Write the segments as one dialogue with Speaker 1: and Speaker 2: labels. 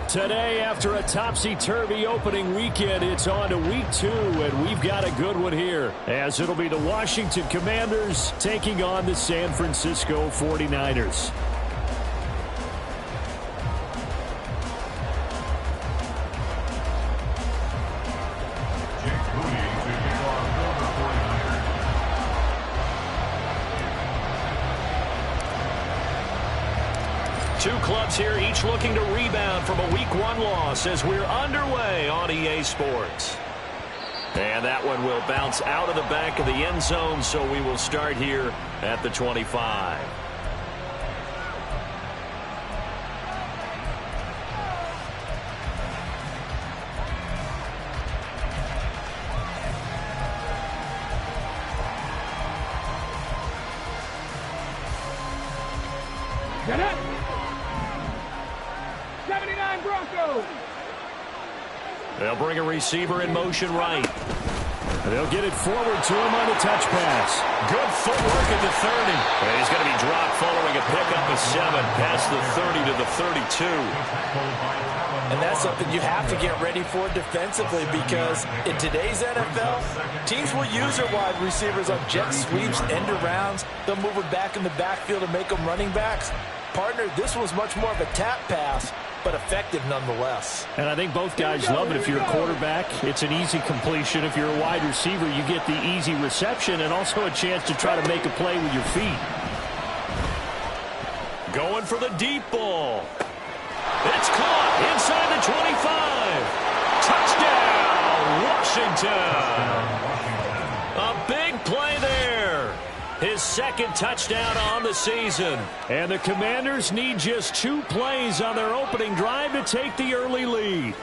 Speaker 1: Today, after a topsy-turvy opening weekend, it's on to week 2, and we've got a good one here, as it'll be the Washington Commanders taking on the San Francisco 49ers. Two clubs here, each looking to rebound from a Week 1 loss as we're underway on EA Sports. And that one will bounce out of the back of the end zone, so we will start here at the 25.
Speaker 2: Get it! 79 Broncos!
Speaker 1: They'll bring a receiver in motion right. They'll get it forward to him on a touch pass. Good footwork at the 30. And he's going to be dropped following a pickup of 7 past the 30 to the 32.
Speaker 3: And that's something you have to get ready for defensively, because in today's NFL, teams will use their wide receivers on jet sweeps, end arounds. They'll move them back in the backfield and make them running backs. Partner, this was much more of a tap pass, but effective nonetheless.
Speaker 1: And I think both guys love it. If you're a quarterback, it's an easy completion. If you're a wide receiver, you get the easy reception and also a chance to try to make a play with your feet. Going for the deep ball. It's caught inside the 25. Touchdown, Washington. A big play there. His second touchdown on the season. And the Commanders need just 2 plays on their opening drive to take the early lead.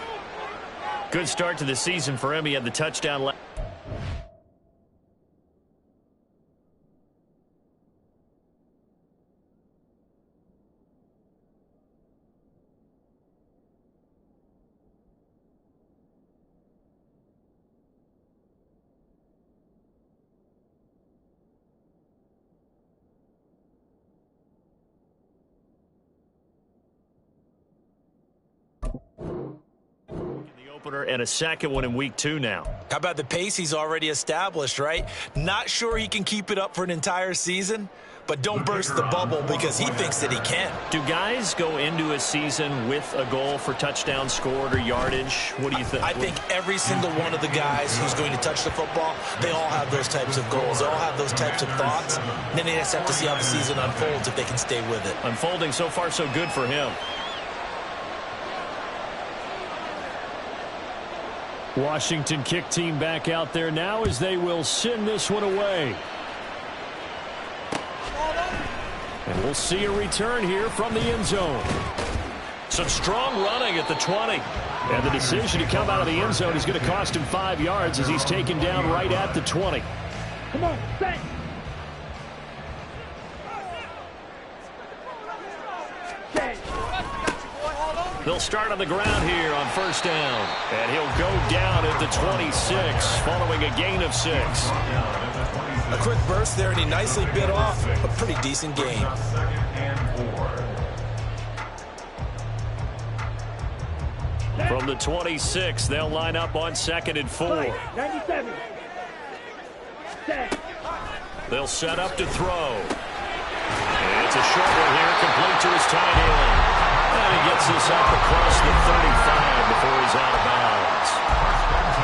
Speaker 1: Good start to the season for him. He had the touchdown last. And a second one in week 2 now.
Speaker 3: How about the pace he's already established, right? Not sure he can keep it up for an entire season, but don't burst the bubble because he thinks that he can.
Speaker 1: Do guys go into a season with a goal for touchdown scored or yardage? What do you think?
Speaker 3: I think every single one of the guys who's going to touch the football, they all have those types of goals. They all have those types of thoughts. And then they just have to see how the season unfolds if they can stay with it.
Speaker 1: Unfolding so far so good for him. Washington kick team back out there now as they will send this one away. And we'll see a return here from the end zone. Some strong running at the 20. And the decision to come out of the end zone is going to cost him 5 yards as he's taken down right at the 20.
Speaker 2: Come on, stay!
Speaker 1: They'll start on the ground here on first down. And he'll go down at the 26 following a gain of 6.
Speaker 3: A quick burst there, and he nicely bit off a pretty decent gain.
Speaker 1: From the 26, they'll line up on 2nd and 4.
Speaker 2: 97.
Speaker 1: They'll set up to throw. And it's a short one here, complete to his tight end. And he gets this up across the 35 before he's out of bounds.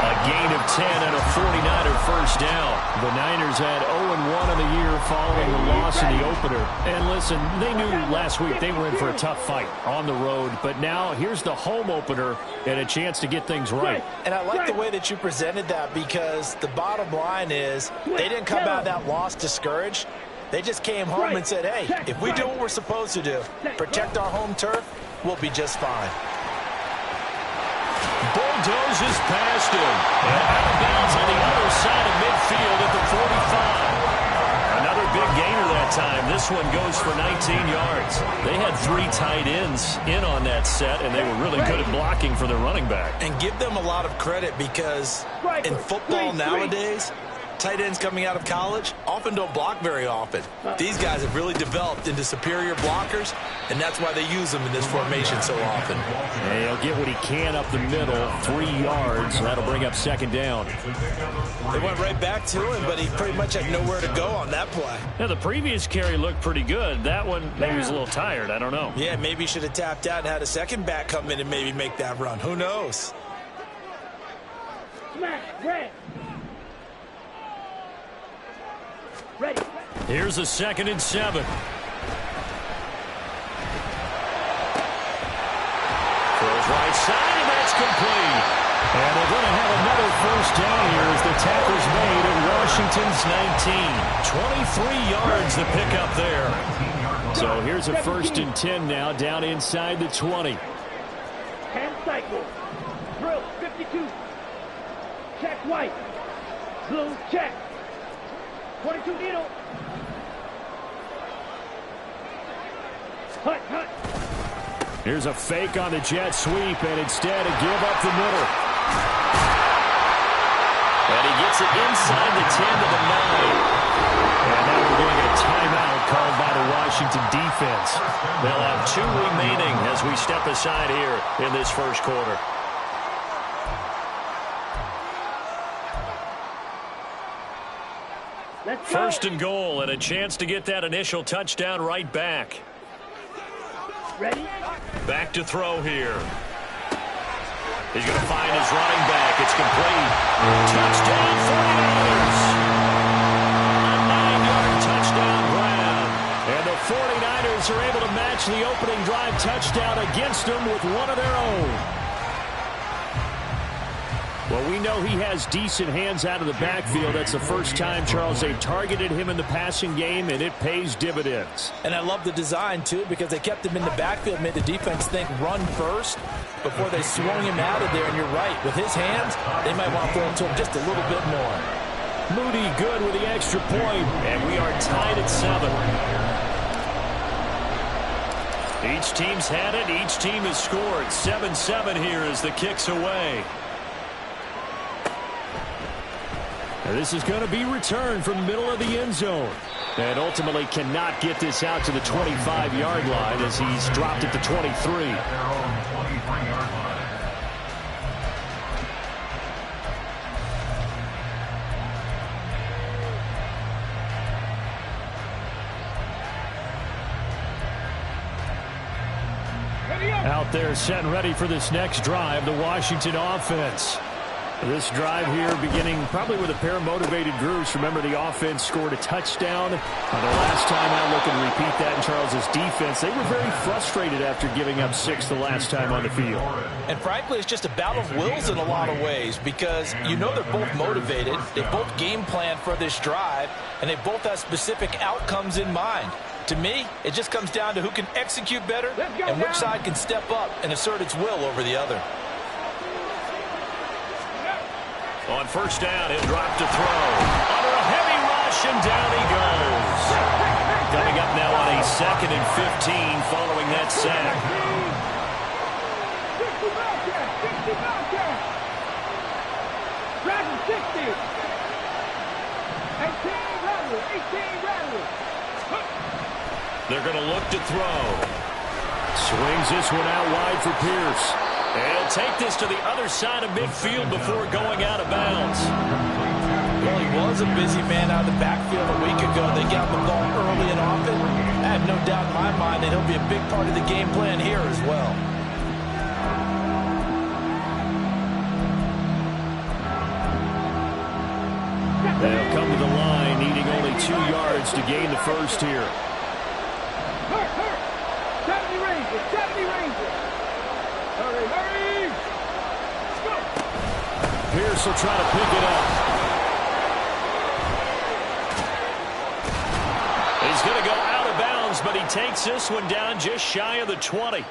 Speaker 1: A gain of 10 and a 49er first down. The Niners had 0-1 in the year following the loss in the opener. And listen, they knew last week they were in for a tough fight on the road. But now here's the home opener and a chance to get things right.
Speaker 3: And I like the way that you presented that, because the bottom line is they didn't come out of that loss discouraged. They just came home and said, hey, if we do what we're supposed to do, protect our home turf, we'll be just fine.
Speaker 1: Bulldozes past him. And out of bounds on the other side of midfield at the 45. Another big gainer that time. This one goes for 19 yards. They had 3 tight ends in on that set, and they were really good at blocking for their running back.
Speaker 3: And give them a lot of credit, because in football nowadays, tight ends coming out of college often don't block very often. These guys have really developed into superior blockers, and that's why they use them in this formation so often.
Speaker 1: And he'll get what he can up the middle, 3 yards. That'll bring up second down.
Speaker 3: They went right back to him, but he pretty much had nowhere to go on that play.
Speaker 1: Now, the previous carry looked pretty good. That one, maybe he was a little tired. I don't know.
Speaker 3: Yeah, maybe he should have tapped out and had a second back come in and maybe make that run. Who knows?
Speaker 2: Smash, red. Ready.
Speaker 1: Here's a 2nd and 7. Throws right side, and that's complete. And they're going to have another first down here as the tackle's made at Washington's 19. 23 yards the pickup there. So here's a 1st and 10 now down inside the 20.
Speaker 2: 10 cycle. Drill, 52. Check white. Blue, check. 22 needle. Hut, hut.
Speaker 1: Here's a fake on the jet sweep, and instead a give up the middle. And he gets it inside the 10 to the 9. And now we're getting a timeout called by the Washington defense. They'll have 2 remaining as we step aside here in this first quarter.
Speaker 2: Let's go.
Speaker 1: 1st and goal, and a chance to get that initial touchdown right back.
Speaker 2: Ready?
Speaker 1: Back to throw here. He's going to find his running back. It's complete. Touchdown, 49ers. A 9-yard touchdown grab. And the 49ers are able to match the opening drive touchdown against them with one of their own. Well, we know he has decent hands out of the backfield. That's the first time, Charles, they've targeted him in the passing game, and it pays dividends.
Speaker 3: And I love the design, too, because they kept him in the backfield, made the defense think run first before they swung him out of there. And you're right, with his hands, they might want to throw him to him just a little bit more.
Speaker 1: Moody good with the extra point, and we are tied at 7. Each team's had it. Each team has scored. 7-7 here as the kick's away. And this is going to be returned from the middle of the end zone. And ultimately cannot get this out to the 25-yard line as he's dropped at the 23. Out there set and ready for this next drive, the Washington offense. This drive here beginning probably with a pair of motivated groups. Remember, the offense scored a touchdown. The last time out, looking to repeat that in Charles's defense. They were very frustrated after giving up 6 the last time on the field.
Speaker 3: And frankly, it's just a battle of wills in a lot of ways because you know they're both motivated. They both game plan for this drive, and they both have specific outcomes in mind. To me, it just comes down to who can execute better and which side can step up and assert its will over the other.
Speaker 1: On first down, he'll drop to throw. Under a heavy rush, and down he goes. Coming up now on a 2nd and 15 following that sack.
Speaker 2: 18
Speaker 1: They're going to look to throw. Swings this one out wide for Pierce. And he'll take this to the other side of midfield before going out of bounds.
Speaker 3: Well, he was a busy man out of the backfield a week ago. They got the ball early and often. I have no doubt in my mind that he'll be a big part of the game plan here as well.
Speaker 1: They'll come to the line, needing only 2 yards to gain the first here.
Speaker 2: Hurt, hurt. 70 Rangers, 70 Rangers. Hurry, hurry! Go!
Speaker 1: Pierce will try to pick it up. He's going to go out of bounds, but he takes this one down just shy of the 20.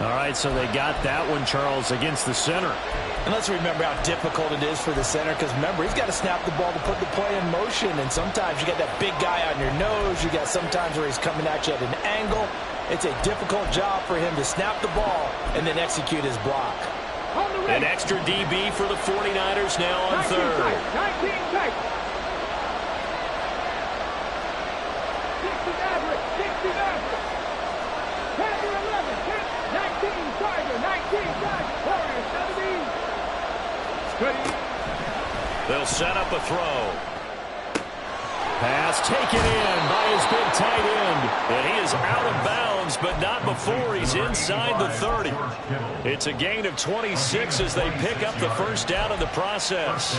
Speaker 1: All right, so they got that one, Charles, against the center.
Speaker 3: And let's remember how difficult it is for the center because, remember, he's got to snap the ball to put the play in motion. And sometimes you got that big guy on your nose. You got sometimes where he's coming at you at an angle. It's a difficult job for him to snap the ball and then execute his block.
Speaker 2: On the
Speaker 1: An extra DB for the 49ers now on third.
Speaker 2: 19 tight. 60 average. 60 average. 10 to 11. 19 Tiger. 19 Tiger. Warriors 17.
Speaker 1: They'll set up a throw. Pass taken in by his big tight end. And he is out of bounds, but not before he's inside the 30. It's a gain of 26 as they pick up the first down in the process.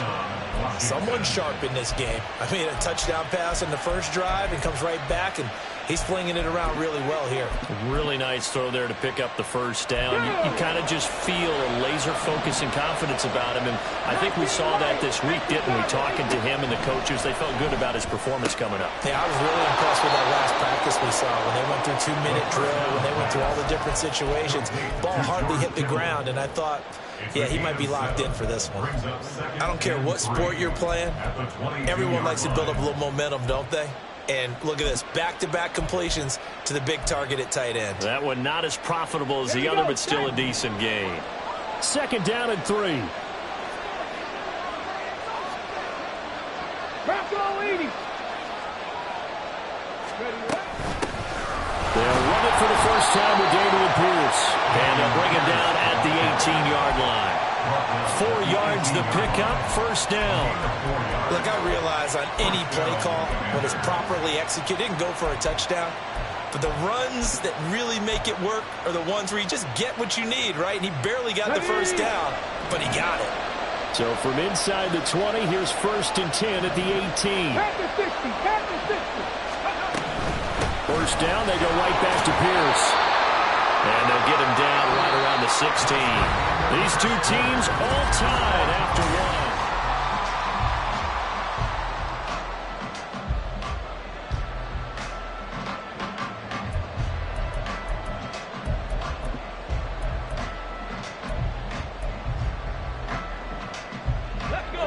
Speaker 3: Someone sharp in this game. I mean, a touchdown pass in the first drive and comes right back, and he's flinging it around really well here.
Speaker 1: Really nice throw there to pick up the first down. You kind of just feel a laser focus and confidence about him, and I think we saw that this week, didn't we? Talking to him and the coaches, they felt good about his performance coming up.
Speaker 3: Yeah, I was really impressed with that last practice we saw when they went through 2-minute drill, when they went through all the different situations. Ball hardly hit the ground, and I thought, yeah, he might be locked in for this one. I don't care what sport you're playing. Everyone likes to build up a little momentum, don't they? And look at this, back-to-back completions to the big target at tight end.
Speaker 1: That one not as profitable as the other, but still a decent gain. Second down and 3.
Speaker 2: Bravo 80.
Speaker 1: They'll run it for the first time with Damian Pierce. And they'll bring him down at the 18-yard line. 4 yards the pickup, first down.
Speaker 3: Look, I realize on any play call, when it's properly executed, it can go for a touchdown. But the runs that really make it work are the ones where you just get what you need, right? And he barely got the first down, but he got it.
Speaker 1: So from inside the 20, here's first and 10 at the 18.
Speaker 2: At the 60. At the 60.
Speaker 1: First down, they go right back to Pierce. And they'll get him down right around the 16. These two teams all tied after one.
Speaker 2: Let's go.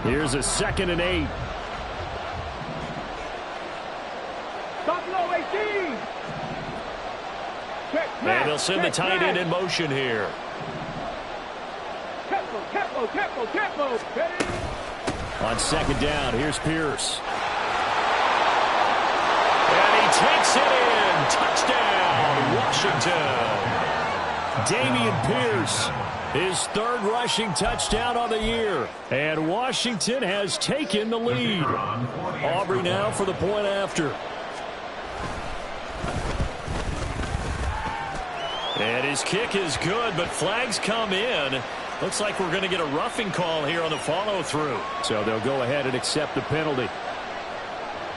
Speaker 1: Here's a 2nd and 8.
Speaker 2: Buffalo 18. Check,
Speaker 1: And they'll send the tight end in motion here.
Speaker 2: Capo. Ready?
Speaker 1: On second down, here's Pierce. And he takes it in. Touchdown, Washington. Damian Pierce, his 3rd rushing touchdown on the year. And Washington has taken the lead. Aubrey now for the point after. And his kick is good, but flags come in. Looks like we're going to get a roughing call here on the follow-through. So they'll go ahead and accept the penalty.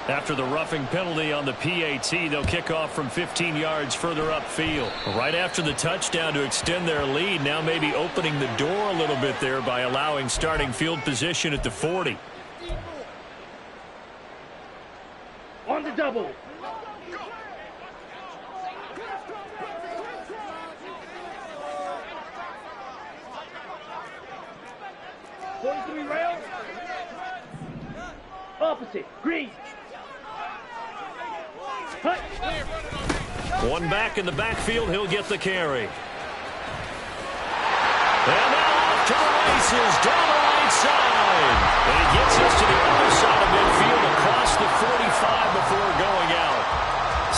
Speaker 1: After the roughing penalty on the PAT, they'll kick off from 15 yards further upfield. Right after the touchdown to extend their lead, now maybe opening the door a little bit there by allowing starting field position at the 40.
Speaker 2: On the double. Rail. Opposite. Green. Hut.
Speaker 1: One back in the backfield. He'll get the carry. And now off to the races down the right side. And he gets us to the other side of midfield across the 45 before going out.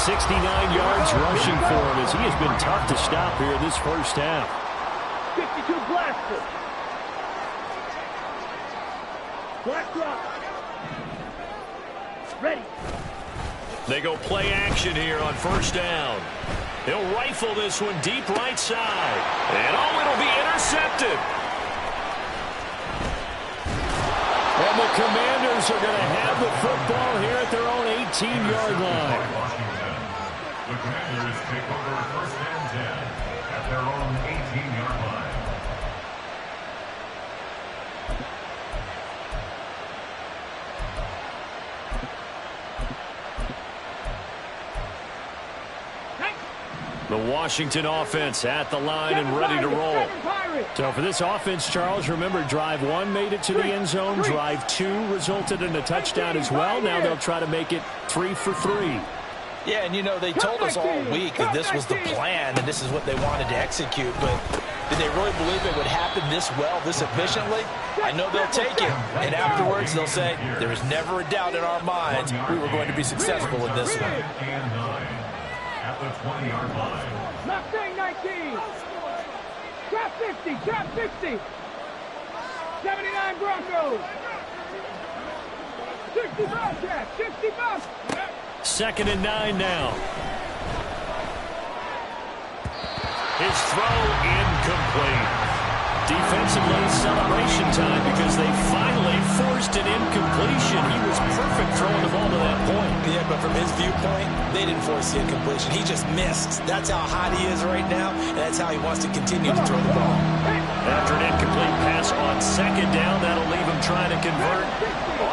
Speaker 1: 69 yards rushing for him as he has been tough to stop here this first half.
Speaker 2: 52 blaster. Black drop. Ready.
Speaker 1: They go play action here on first down. He'll rifle this one deep right side. And it'll be intercepted. And the Commanders are going to have the football here at their own 18-yard line.
Speaker 4: The Commanders take over first and 10 at their own 18-yard line.
Speaker 1: The Washington offense at the line and ready to roll. So for this offense, Charles, remember drive 1 made it to the end zone. Drive 2 resulted in a touchdown as well. Now they'll try to make it 3 for 3.
Speaker 3: Yeah, and you know, they told us all week that this was the plan and this is what they wanted to execute, but Did they really believe it would happen this well, this efficiently? I know they'll take it, and afterwards they'll say, there was never a doubt in our minds we were going to be successful in this one.
Speaker 4: And 9 at the 20-yard line.
Speaker 2: Mustang 19. Trap 50, trap 60. 79 Broncos. 60 Bobcats, 60 Bobcats.
Speaker 1: 2nd and 9 now. His throw incomplete. Defensively, celebration time because they finally forced an incompletion. He was perfect throwing the ball to that point.
Speaker 3: Yeah, but from his viewpoint, they didn't force the incompletion. He just missed. That's how hot he is right now, and that's how he wants to continue to throw the ball.
Speaker 1: After an incomplete pass on 2nd down, that'll leave him trying to convert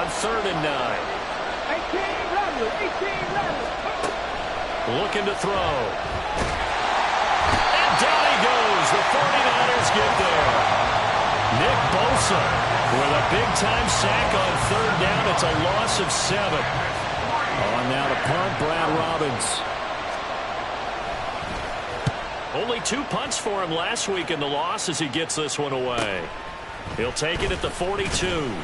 Speaker 1: on 3rd and 9.
Speaker 2: 18 Rattler, 18 Rattler.
Speaker 1: Looking to throw. Down he goes. The 49ers get there. Nick Bosa with a big-time sack on 3rd down. It's a loss of 7. On now to punt, Brad Robbins. Only 2 punts for him last week in the loss as he gets this one away. He'll take it at the 42.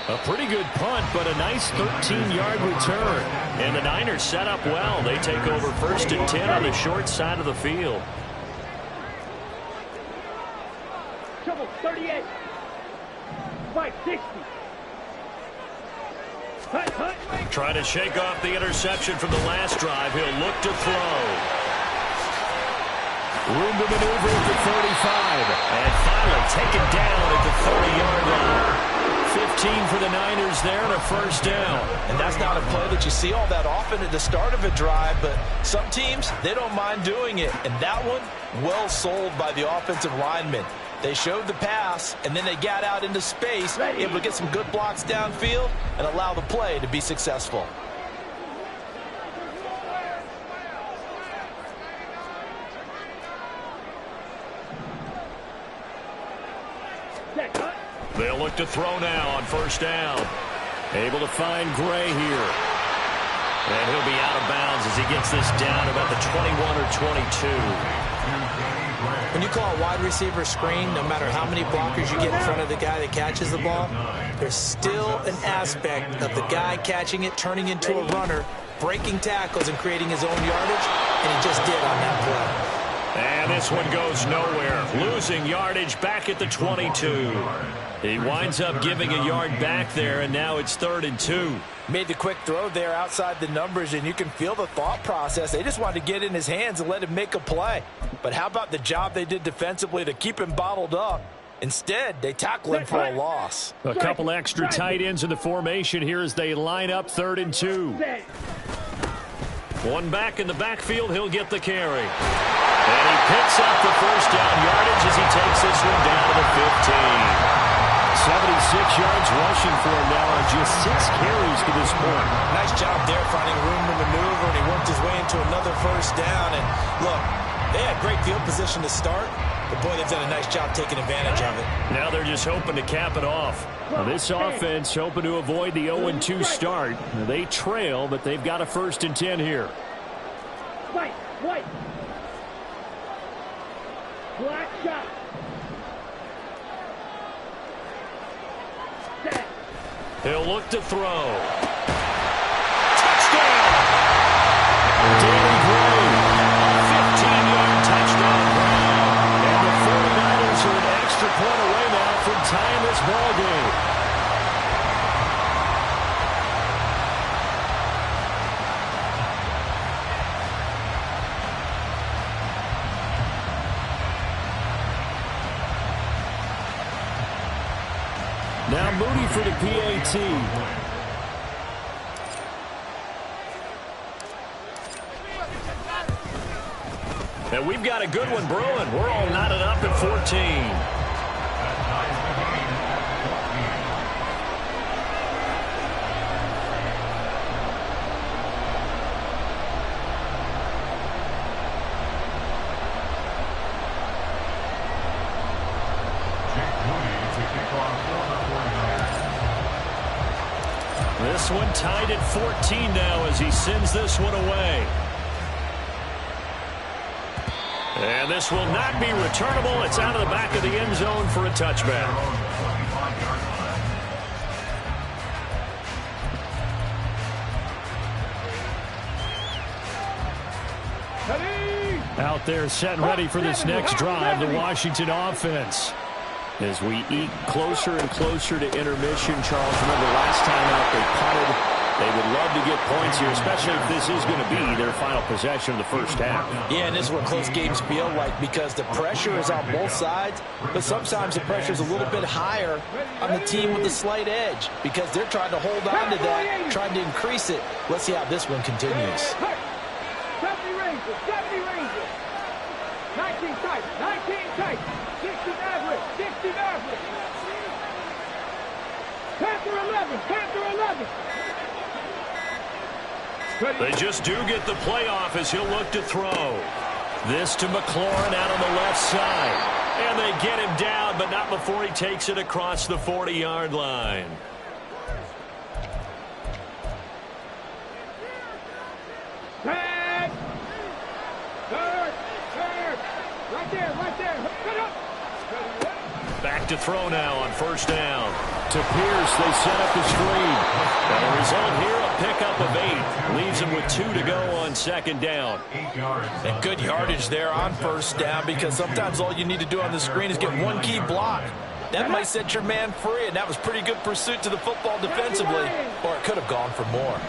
Speaker 1: A pretty good punt, but a nice 13-yard return. And the Niners set up well. They take over 1st and 10 on the short side of the field.
Speaker 2: Trouble 38. Spike 60. Hunt, hunt, wait.
Speaker 1: Trying to shake off the interception from the last drive. He'll look to throw. Room to maneuver at the 35. And finally taken down at the 30-yard line. 15 for the Niners there and a 1st down.
Speaker 3: And that's not a play that you see all that often at the start of a drive, but some teams, they don't mind doing it. And that one, well sold by the offensive linemen. They showed the pass, and then they got out into space, able to get some good blocks downfield and allow the play to be successful.
Speaker 1: They'll look to throw now on 1st down. Able to find Gray here. And he'll be out of bounds as he gets this down about the 21 or 22.
Speaker 3: When you call a wide receiver screen, no matter how many blockers you get in front of the guy that catches the ball, there's still an aspect of the guy catching it, turning into a runner, breaking tackles and creating his own yardage, and he just did on that play.
Speaker 1: And this one goes nowhere. Losing yardage back at the 22. He winds up giving a yard back there, and now it's 3rd and 2.
Speaker 3: Made the quick throw there outside the numbers, and you can feel the thought process. They just wanted to get in his hands and let him make a play. But how about the job they did defensively to keep him bottled up? Instead, they tackle him for a loss.
Speaker 1: A couple extra tight ends in the formation here as they line up 3rd and 2. One back in the backfield, he'll get the carry. And he picks up the 1st down yardage as he takes this one down to the 15. 76 yards rushing for him now on just 6 carries to this point.
Speaker 3: Nice job there finding room to maneuver, and he worked his way into another 1st down. And look, they had great field position to start, but boy, they've done a nice job taking advantage of it.
Speaker 1: Now they're just hoping to cap it off. Now this offense hoping to avoid the 0-2 start. They trail, but they've got a 1st and 10 here.
Speaker 2: White, white. Black shot. Set.
Speaker 1: He'll look to throw. Touchdown! Danny Gray, a 15-yard touchdown run. And the 49ers are an extra point away now from tying this ball game. Now Moody for the PAT. And we've got a good one brewing. We're all knotted up at 14. This one tied at 14 now as he sends this one away. And this will not be returnable. It's out of the back of the end zone for a touchback. Out there set and ready for this next drive, the Washington offense. As we eke closer and closer to intermission, Charles, remember last time out they punted. They would love to get points here, especially if this is going to be their final possession of the first half.
Speaker 3: Yeah, and this is what close games feel like because the pressure is on both sides, but sometimes the pressure is a little bit higher on the team with the slight edge because they're trying to hold on to that, trying to increase it. Let's see how this one continues.
Speaker 2: 70 Rangers, 70 Rangers. 19 tight, 19 tight. 60 average, 60 average. Panther 11, Panther 11.
Speaker 1: They just do get the playoff as he'll look to throw. This to McLaurin out on the left side. And they get him down, but not before he takes it across the 40-yard line.
Speaker 2: Third. Right there, right there. Put up.
Speaker 1: Back to throw now on first down. To Pierce, they set up the screen. And the result here, a pickup of 8. Leaves him with 2 to go on second down.
Speaker 3: And good yardage there on first down because sometimes all you need to do on the screen is get one key block. That might set your man free, and that was pretty good pursuit to the football defensively, or it could have gone for more.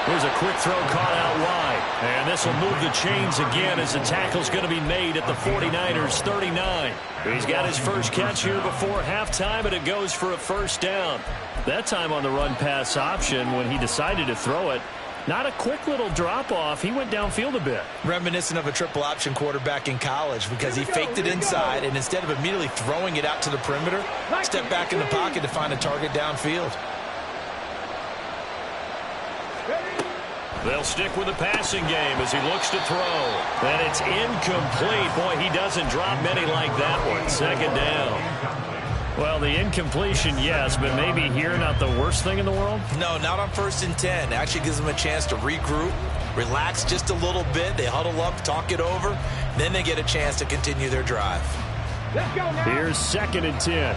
Speaker 1: Here's a quick throw caught out wide. And this will move the chains again as the tackle's going to be made at the 49ers 39. He's got his first catch here before halftime, and it goes for a first down. That time on the run-pass option when he decided to throw it. Not a quick little drop-off. He went downfield a bit.
Speaker 3: Reminiscent of a triple option quarterback in college because he faked it inside, and instead of immediately throwing it out to the perimeter, stepped back in the pocket to find a target downfield.
Speaker 1: They'll stick with the passing game as he looks to throw. And it's incomplete. Boy, he doesn't drop many like that one. Second down. Well, the incompletion, yes, but maybe here not the worst thing in the world?
Speaker 3: No, not on 1st and 10. Actually gives them a chance to regroup, relax just a little bit. They huddle up, talk it over. Then they get a chance to continue their drive.
Speaker 2: Let's go now.
Speaker 1: Here's 2nd and 10.
Speaker 2: 60 Eagles,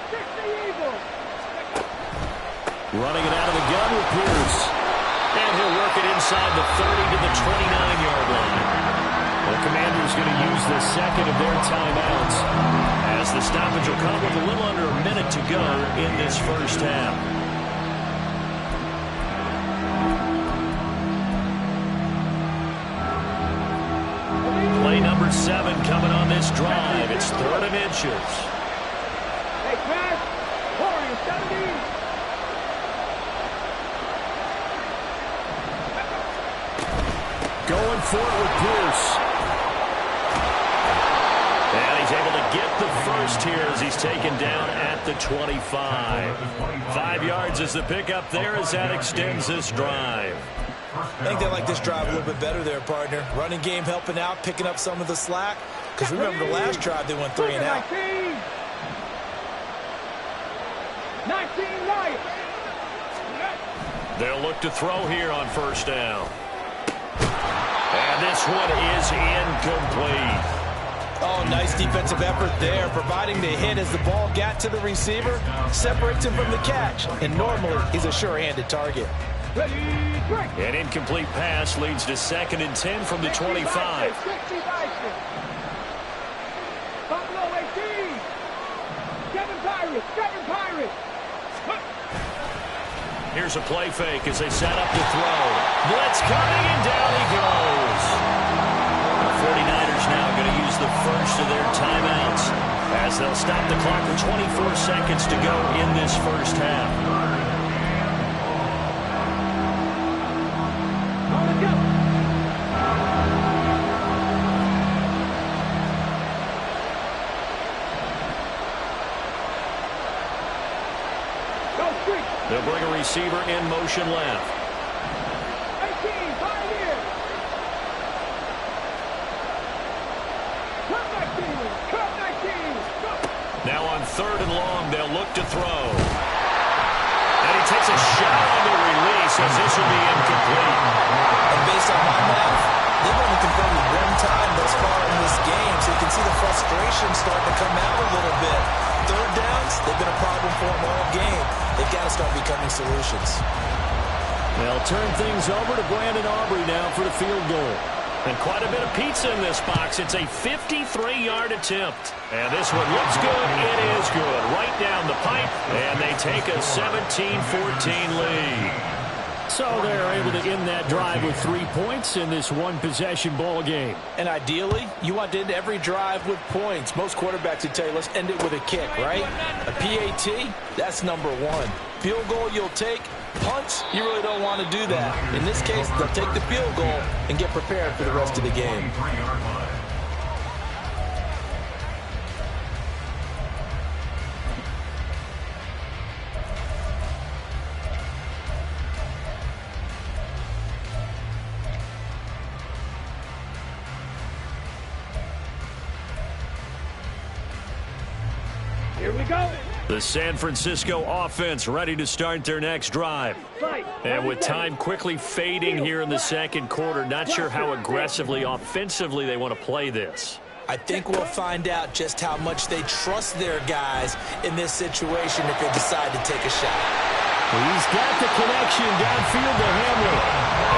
Speaker 2: 60 Eagles.
Speaker 1: Running it out of the gun with Pierce. And he'll work it inside the 30 to the 29-yard line. The Commanders going to use the second of their timeouts as the stoppage will come with a little under a minute to go in this first half. Play number 7 coming on this drive. It's 3rd and inches.
Speaker 2: Hey, Chris. Warriors, 70.
Speaker 1: Going for it with Pierce. And he's able to get the first here as he's taken down at the 25. 5 yards is the pickup there as that extends this drive.
Speaker 3: I think they like this drive a little bit better there, partner. Running game helping out, picking up some of the slack. Because remember the last drive they went 3 and out.
Speaker 2: 19 Lions.
Speaker 1: They'll look to throw here on first down. And this one is incomplete.
Speaker 3: Oh, nice defensive effort there, providing the hit as the ball got to the receiver, separates him from the catch, and normally he's a sure-handed target.
Speaker 1: An incomplete pass leads to 2nd and 10 from the 25.
Speaker 2: Buffalo 18. 7 Pirates, 7 Pirates.
Speaker 1: Here's a play fake as they set up to throw. Blitz coming, and down he goes. The 49ers now going to use the first of their timeouts as they'll stop the clock with 24 seconds to go in this first half. They'll bring a receiver in motion left.
Speaker 2: 18, Pioneer. Cut 19.
Speaker 1: Now on 3rd and long, they'll look to throw. And he takes a shot on the release as this will be incomplete.
Speaker 3: And based on my math, they've only converted one time thus far in this game, so you can see the frustration starting to come out a little bit. Third downs, they've been a problem for them all game. They've got to start becoming solutions.
Speaker 1: They'll turn things over to Brandon Aubrey now for the field goal. And quite a bit of pizza in this box. It's a 53-yard attempt. And this one looks good. It is good. Right down the pipe. And they take a 17-14 lead. So they're able to end that drive with 3 points in this one-possession ball game.
Speaker 3: And ideally, you want to end every drive with points. Most quarterbacks would tell you, let's end it with a kick, right? A PAT, that's number one. Field goal you'll take. Punts, you really don't want to do that. In this case, they'll take the field goal and get prepared for the rest of the game.
Speaker 2: Here we go.
Speaker 1: The San Francisco offense ready to start their next drive. And with time quickly fading here in the second quarter, not sure how aggressively, offensively they want to play this.
Speaker 3: I think we'll find out just how much they trust their guys in this situation if they decide to take a shot.
Speaker 1: He's got the connection downfield to Hamlin.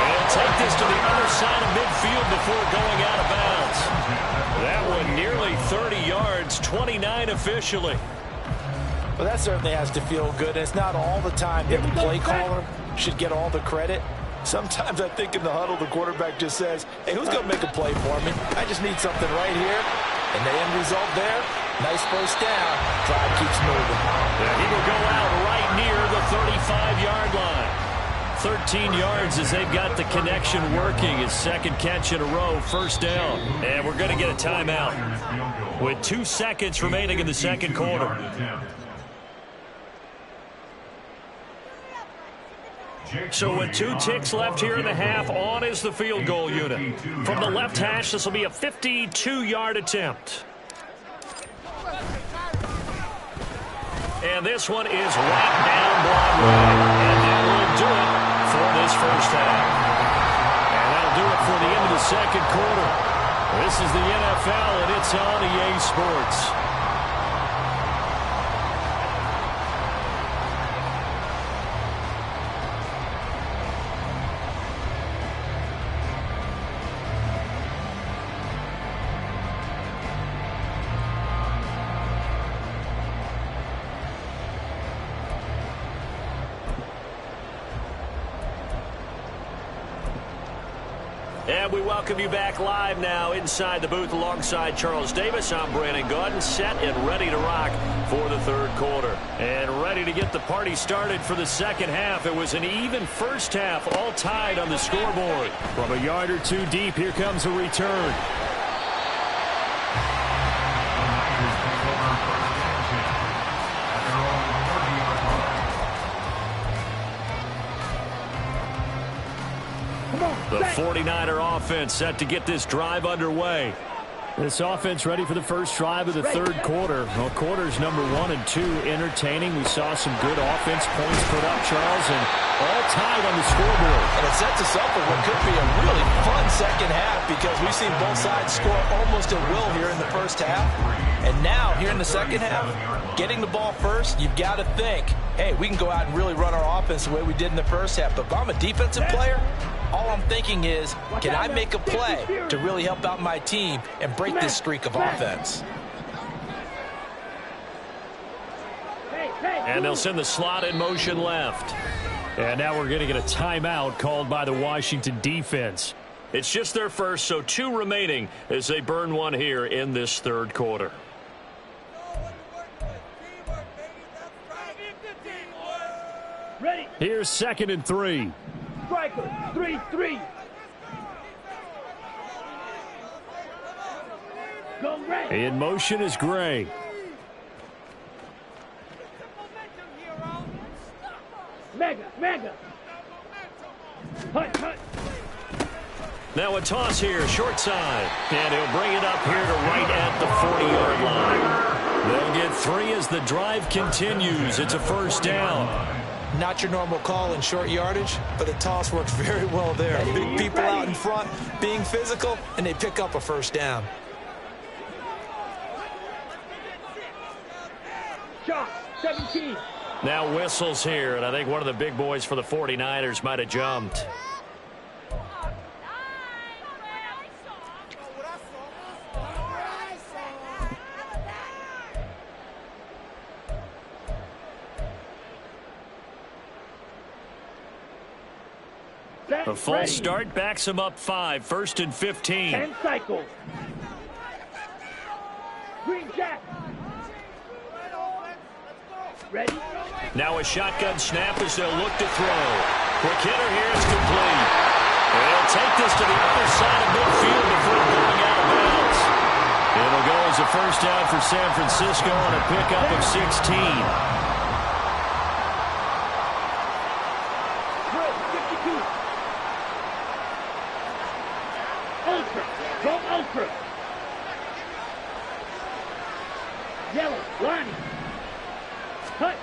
Speaker 1: And take this to the other side of midfield before going out of bounds. That one nearly 30 yards, 29 officially.
Speaker 3: Well, that certainly has to feel good. It's not all the time that the play caller should get all the credit. Sometimes I think in the huddle, the quarterback just says, hey, who's going to make a play for me? I just need something right here. And the end result there, nice first down. Drive keeps moving.
Speaker 1: And he will go out right near the 35-yard line. 13 yards as they've got the connection working. His second catch in a row, first down. And we're going to get a timeout with 2 seconds remaining in the second quarter. So with 2 ticks left here in the half, on is the field goal unit. From the left hash, this will be a 52-yard attempt. And this one is right down Broadway. And that will do it for this first half. And that'll do it for the end of the second quarter. This is the NFL, and it's on EA Sports. And we welcome you back live now inside the booth alongside Charles Davis. I'm Brandon Gaudin, set and ready to rock for the third quarter. And ready to get the party started for the second half. It was an even first half, all tied on the scoreboard. From a yard or two deep, here comes a return. The 49er offense set to get this drive underway. This offense ready for the first drive of the third quarter. Well, quarters number 1 and 2 entertaining. We saw some good offense points put up, Charles, and all tied on the scoreboard.
Speaker 3: And it sets us up for what could be a really fun second half because we've seen both sides score almost at will here in the first half. And now, here in the second half, getting the ball first, you've got to think, hey, we can go out and really run our offense the way we did in the first half. But if I'm a defensive player, all I'm thinking is, can I make a play to really help out my team and break this streak of offense?
Speaker 1: And they'll send the slot in motion left. And now we're going to get a timeout called by the Washington defense. It's just their first, so 2 remaining as they burn one here in this third quarter.
Speaker 2: Ready.
Speaker 1: Here's 2nd and 3.
Speaker 2: Striker, 3-3. Go red.
Speaker 1: In motion is Gray.
Speaker 2: Mega. Hunt.
Speaker 1: Now a toss here, short side. And he'll bring it up here to right at the 40-yard line. They'll get 3 as the drive continues. It's a first down.
Speaker 3: Not your normal call in short yardage, but the toss works very well there. Big people out in front, being physical, and they pick up a first down.
Speaker 2: Shot, 17.
Speaker 1: Now whistles here, and I think one of the big boys for the 49ers might have jumped. A false start backs him up 5, 1st and 15.
Speaker 2: 10 cycles. Green Jack. Ready?
Speaker 1: Now a shotgun snap as they'll look to throw. Quick hitter here, it's complete. They'll take this to the other side of midfield before going out of bounds. It'll go as a first down for San Francisco on a pickup of 16.
Speaker 2: Ultra. Yellow, Lonnie. Cut.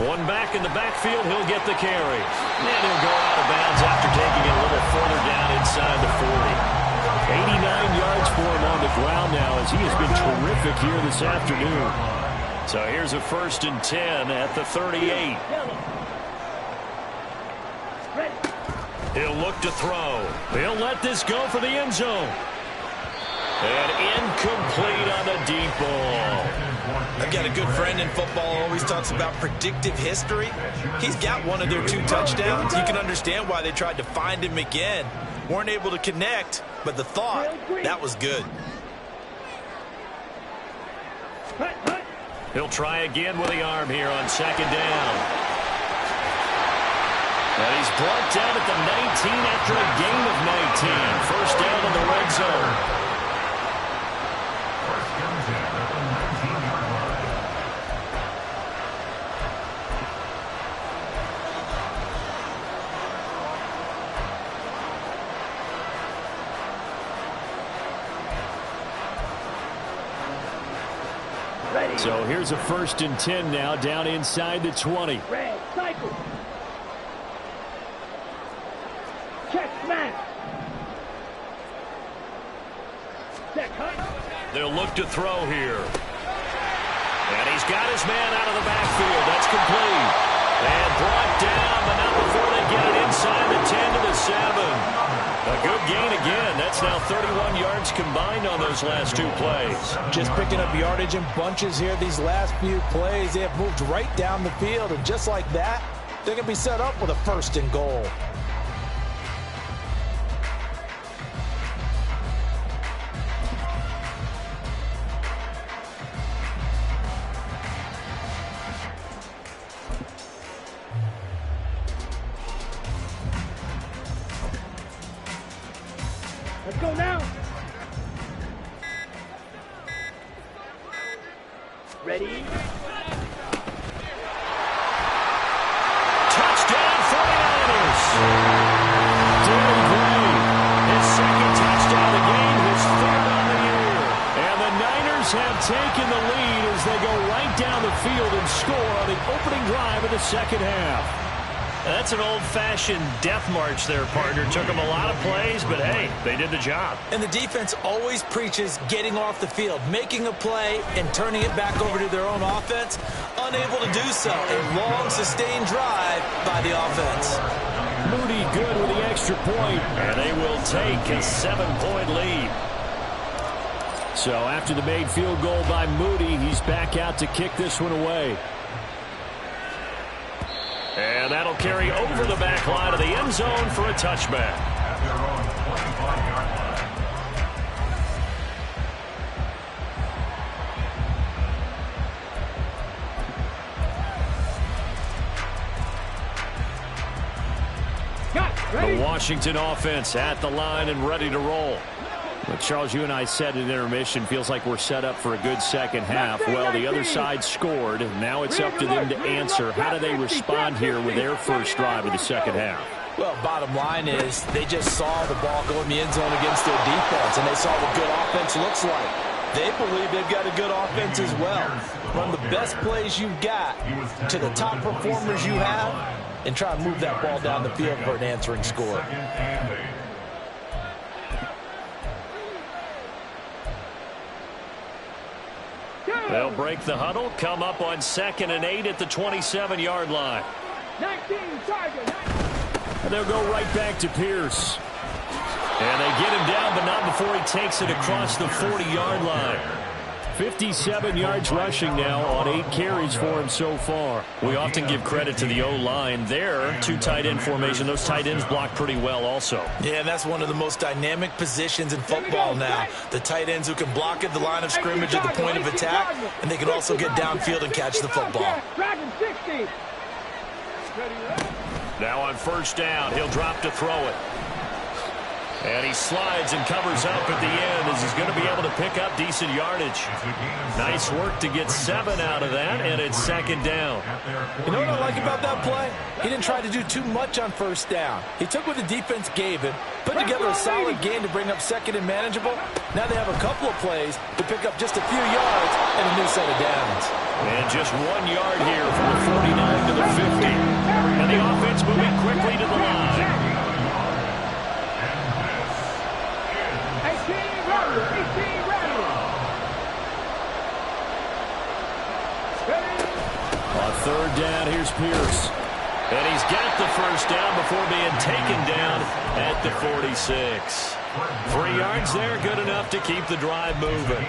Speaker 1: One back in the backfield, he'll get the carry. And he'll go out of bounds after taking it a little further down inside the 40. 89 yards for him on the ground now as he has been terrific here this afternoon. So here's a 1st and 10 at the 38.
Speaker 2: Ready.
Speaker 1: He'll look to throw. He'll let this go for the end zone. And incomplete on the deep ball.
Speaker 3: I've got a good friend in football, always talks about predictive history. He's got one of their 2 touchdowns. You can understand why they tried to find him again. Weren't able to connect, but the thought, that was good.
Speaker 1: He'll try again with the arm here on 2nd down. And he's brought down at the 19 after a gain of 19. First down in the red zone.
Speaker 2: Ready.
Speaker 1: So here's a 1st and 10 now down inside the 20.
Speaker 2: Red, cycle. Check, smash. Set, cut.
Speaker 1: They'll look to throw here. And he's got his man out of the backfield. That's complete. And brought down, but not before they get it inside the 10 to the 7. A good gain again. That's now 31 yards combined on those last 2 plays.
Speaker 3: Just picking up yardage in bunches here these last few plays. They have moved right down the field, and just like that, they're going to be set up with a 1st and goal.
Speaker 2: Let's go now. Ready?
Speaker 1: Touchdown 49ers. Derek Gray, his 2nd touchdown of the game, his 3rd on the year. And the Niners have taken the lead as they go right down the field and score on the opening drive of the 2nd half. That's an old-fashioned death march there, partner. Took them a lot of plays, but hey, they did the job.
Speaker 3: And the defense always preaches getting off the field, making a play, and turning it back over to their own offense. Unable to do so. A long, sustained drive by the offense.
Speaker 1: Moody good with the extra point, and they will take a 7-point lead. So after the made field goal by Moody, he's back out to kick this one away. And that'll carry over the back line of the end zone for a touchback.
Speaker 4: At their own 25-yard line.
Speaker 1: The Washington offense at the line and ready to roll. But Charles, you and I said in intermission, feels like we're set up for a good 2nd half. Well, the other side scored. Now it's up to them to answer. How do they respond here with their first drive of the 2nd half?
Speaker 3: Well, bottom line is they just saw the ball go in the end zone against their defense, and they saw what good offense looks like. They believe they've got a good offense as well. Run the best plays you've got to the top performers you have and try and move that ball down the field for an answering score.
Speaker 1: They'll break the huddle, come up on 2nd and 8 at the 27-yard line.
Speaker 2: 19, target.
Speaker 1: And they'll go right back to Pierce. And they get him down, but not before he takes it across the 40-yard line. 57 yards rushing now on 8 carries for him so far. We often give credit to the O-line there. 2 tight end formation. Those tight ends block pretty well also.
Speaker 3: Yeah, and that's one of the most dynamic positions in football now. The tight ends who can block at the line of scrimmage at the point of attack, and they can also get downfield and catch the football.
Speaker 1: Now on 1st down, he'll drop to throw it. And he slides and covers up at the end as he's going to be able to pick up decent yardage. Nice work to get 7 out of that, and it's 2nd down.
Speaker 3: You know what I like about that play? He didn't try to do too much on 1st down. He took what the defense gave him, put together a solid gain to bring up 2nd and manageable. Now they have a couple of plays to pick up just a few yards and a new set of downs.
Speaker 1: And just 1 yard here from the 49 to the 50. And the offense moving quickly to the line.
Speaker 2: 18
Speaker 1: On 3rd down, here's Pierce. And he's got the 1st down before being taken down at the 46. 3 yards there, good enough to keep the drive moving.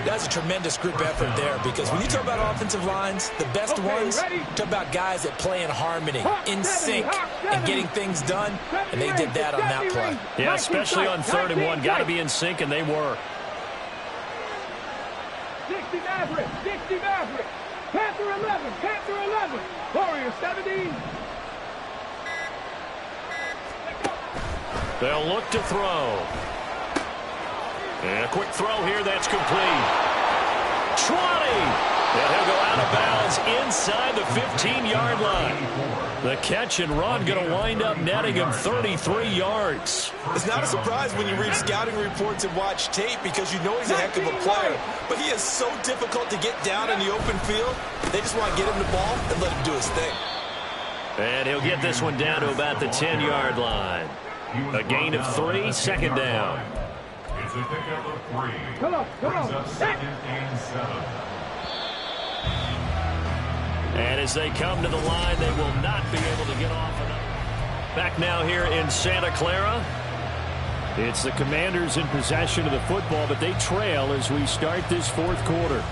Speaker 3: That's a tremendous group effort there, because when you talk about offensive lines, the best ones, talk about guys that play in harmony, in sync, and getting things done, and they did that on that play.
Speaker 1: Yeah, especially on 3rd and 1. Got to be in sync, and they were.
Speaker 2: 60 Maverick, 60 Maverick. Panther 11, Panther 11. Warrior 17.
Speaker 1: They'll look to throw. And a quick throw here, that's complete. 20! And he'll go out of bounds inside the 15-yard line. The catch and run going to wind up netting him 33 yards.
Speaker 3: It's not a surprise when you read scouting reports and watch tape, because you know he's a heck of a player. But he is so difficult to get down in the open field. They just want to get him the ball and let him do his thing.
Speaker 1: And he'll get this one down to about the 10-yard line. A gain of 3, 2nd down.
Speaker 4: It's a pickup of 3.
Speaker 2: Come on.
Speaker 4: Brings up 2nd and 7.
Speaker 1: And as they come to the line, they will not be able to get off enough. Back now here in Santa Clara. It's the Commanders in possession of the football, but they trail as we start this 4th quarter.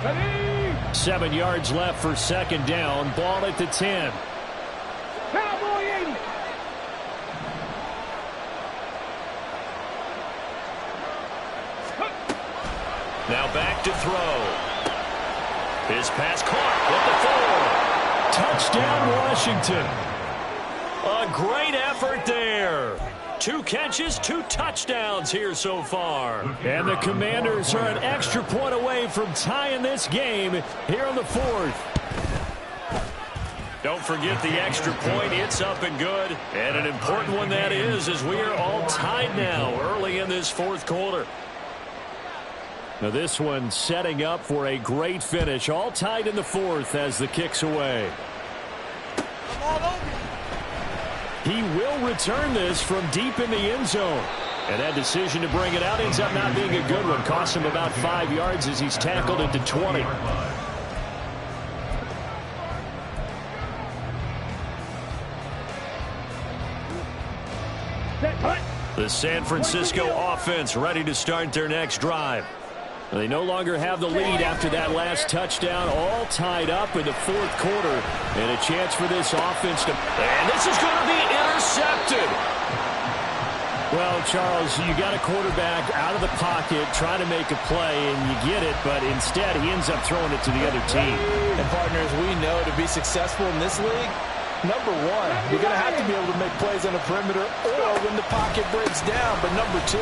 Speaker 2: Ready?
Speaker 1: 7 yards left for 2nd down. Ball at the 10.
Speaker 2: Cowboy 80.
Speaker 1: Now back to throw. His pass caught at the 4. Touchdown, Washington. A great effort there. 2 catches, 2 touchdowns here so far. And the Commanders are an extra point away from tying this game here on the 4th. Don't forget the extra point. It's up and good. And an important one that is, as we are all tied now early in this 4th quarter. Now this one setting up for a great finish. All tied in the 4th as the kick's away. He will return this from deep in the end zone. And that decision to bring it out ends up not being a good one. Costs him about 5 yards as he's tackled into 20. The San Francisco offense ready to start their next drive. They no longer have the lead after that last touchdown, all tied up in the 4th quarter. And a chance for this offense to... And this is going to be intercepted. Well, Charles, you got a quarterback out of the pocket trying to make a play, and you get it, but instead he ends up throwing it to the other team.
Speaker 3: And, partners, we know to be successful in this league, number 1, you're going to have to be able to make plays on the perimeter or when the pocket breaks down. But number 2,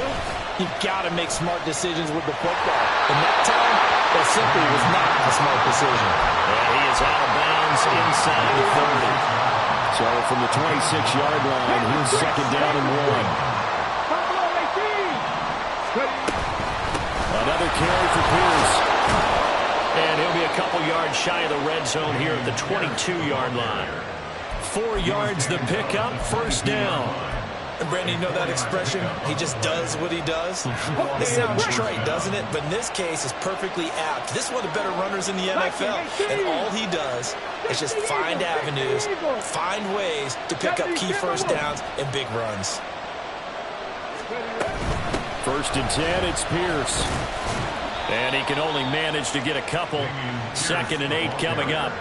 Speaker 3: you've got to make smart decisions with the football. And that time, that simply was not a smart decision.
Speaker 1: And he is out of bounds inside the 30. So from the 26-yard line, here's second down and 1. Another carry for Pierce. And he'll be a couple yards shy of the red zone here at the 22-yard line. 4 yards the pickup, first down.
Speaker 3: And Brandon, you know that expression? He just does what he does. It sounds trite, doesn't it? But in this case, it's perfectly apt. This is one of the better runners in the NFL. And all he does is just find avenues, find ways to pick up key first downs and big runs.
Speaker 1: First and 10, it's Pierce. And he can only manage to get a couple. Second and 8 coming up.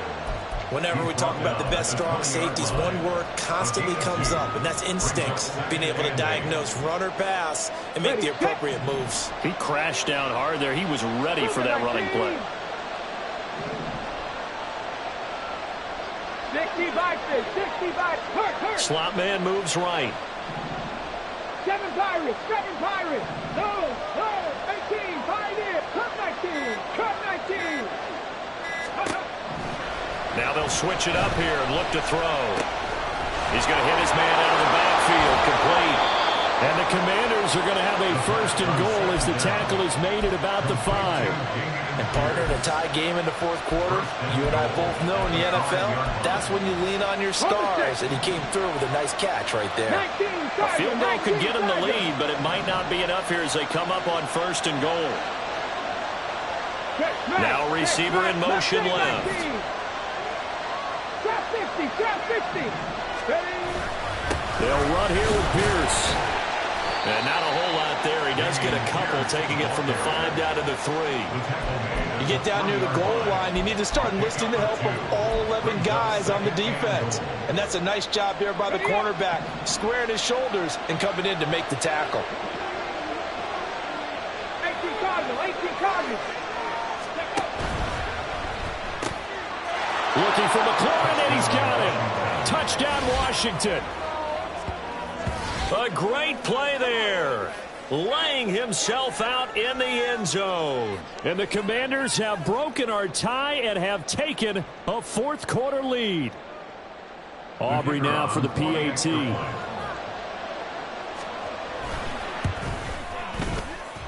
Speaker 3: Whenever we talk about the best strong safeties, one word constantly comes up, and that's instincts. Being able to diagnose run or pass and make the appropriate moves.
Speaker 1: He crashed down hard there. He was ready for that running play.
Speaker 2: 65.
Speaker 1: Slot man moves right.
Speaker 2: 7 Pirates. No. 18. 5 in. Cut 19.
Speaker 1: Now they'll switch it up here and look to throw. He's going to hit his man out of the backfield, complete. And the Commanders are going to have a first and goal as the tackle is made at about the 5.
Speaker 3: And partner, in a tie game in the fourth quarter, you and I both know in the NFL, that's when you lean on your stars. And he came through with a nice catch right there.
Speaker 1: A field goal could get him the lead, but it might not be enough here as they come up on first and goal. Now receiver in motion left.
Speaker 2: Trap 50.
Speaker 1: They'll run here with Pierce. And not a whole lot there. He does get a couple, taking it from the 5 down to the 3.
Speaker 3: You get down near the goal line, you need to start enlisting the help of all 11 guys on the defense. And that's a nice job there by the cornerback, squaring his shoulders and coming in to make the tackle.
Speaker 2: 18 Cardinals.
Speaker 1: Looking for McLaurin, and he's got him. Touchdown, Washington. A great play there. Laying himself out in the end zone. And the Commanders have broken our tie and have taken a fourth quarter lead. Aubrey now for the PAT.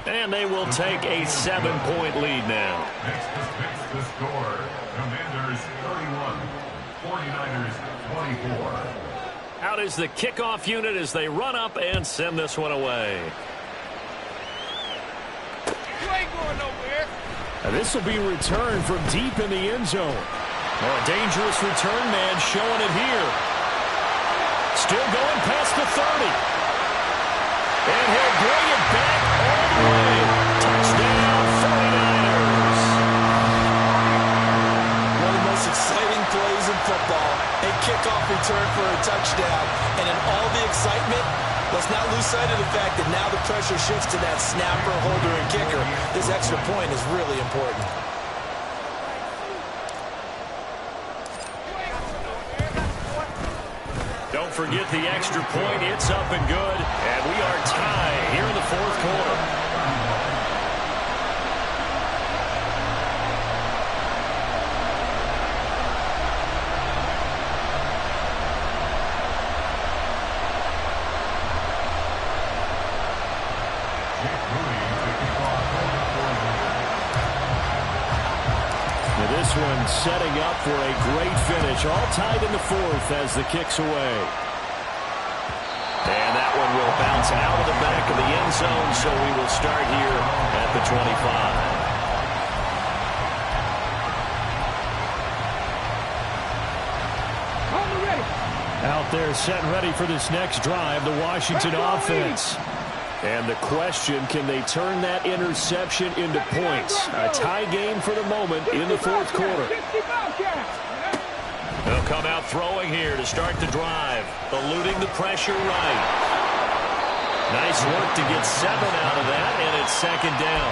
Speaker 1: And they will take a 7-point lead now.
Speaker 4: Next to fix the score. Commanders 31, 49ers 24.
Speaker 1: Out is the kickoff unit as they run up and send this one away.
Speaker 2: You ain't going nowhere.
Speaker 1: And this will be returned from deep in the end zone. Oh, a dangerous return man showing it here. Still going past the 30. And he'll bring it back all the way. Touchdown, 49ers.
Speaker 3: One of the most exciting plays in football. A kickoff return for a touchdown. And in all the excitement, let's not lose sight of the fact that now the pressure shifts to that snapper, holder, and kicker. This extra point is really important.
Speaker 1: Don't forget the extra point. It's up and good. And we are tied here in the fourth quarter. This one setting up for a great finish. All tied in the fourth as the kick's away. And that one will bounce out of the back of the end zone, so we will start here at the 25. Out there set and ready for this next drive, the Washington offense. And the question, can they turn that interception into points? A tie game for the moment in the fourth quarter. They'll come out throwing here to start the drive. Eluding the pressure right. Nice work to get 7 out of that, and it's second down.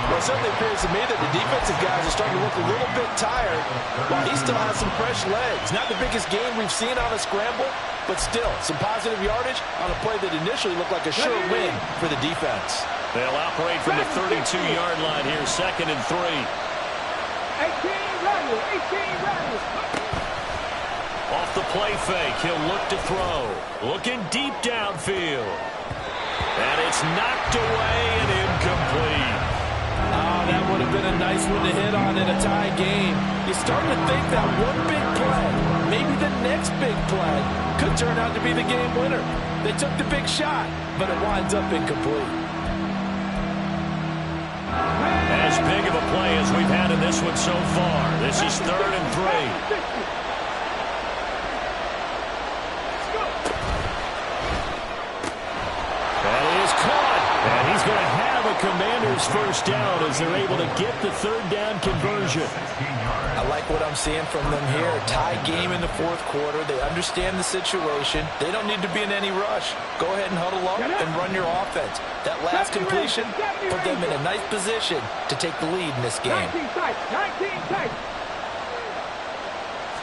Speaker 3: Well, it certainly appears to me that the defensive guys are starting to look a little bit tired, while he still has some fresh legs. Not the biggest gain we've seen on a scramble, but still, some positive yardage on a play that initially looked like a sure win for the defense.
Speaker 1: They'll operate from the 32-yard line here, second and 3.
Speaker 2: 18 ready.
Speaker 1: Off the play fake, he'll look to throw. Looking deep downfield. And it's knocked away and incomplete.
Speaker 3: Oh, that would have been a nice one to hit on in a tie game. You start to think that one big play, maybe the next big play, could turn out to be the game winner. They took the big shot, but it winds up incomplete.
Speaker 1: As big of a play as we've had in this one so far. This is 3rd and 3. That is caught. And he's going to have a Commanders first down as they're able to get the 3rd down conversion.
Speaker 3: I like what I'm seeing from them here. Tie game in the 4th quarter. They understand the situation. They don't need to be in any rush. Go ahead and huddle up and run your offense. That last completion put them in a nice position to take the lead in this game.
Speaker 2: 19 tight. 19 tight.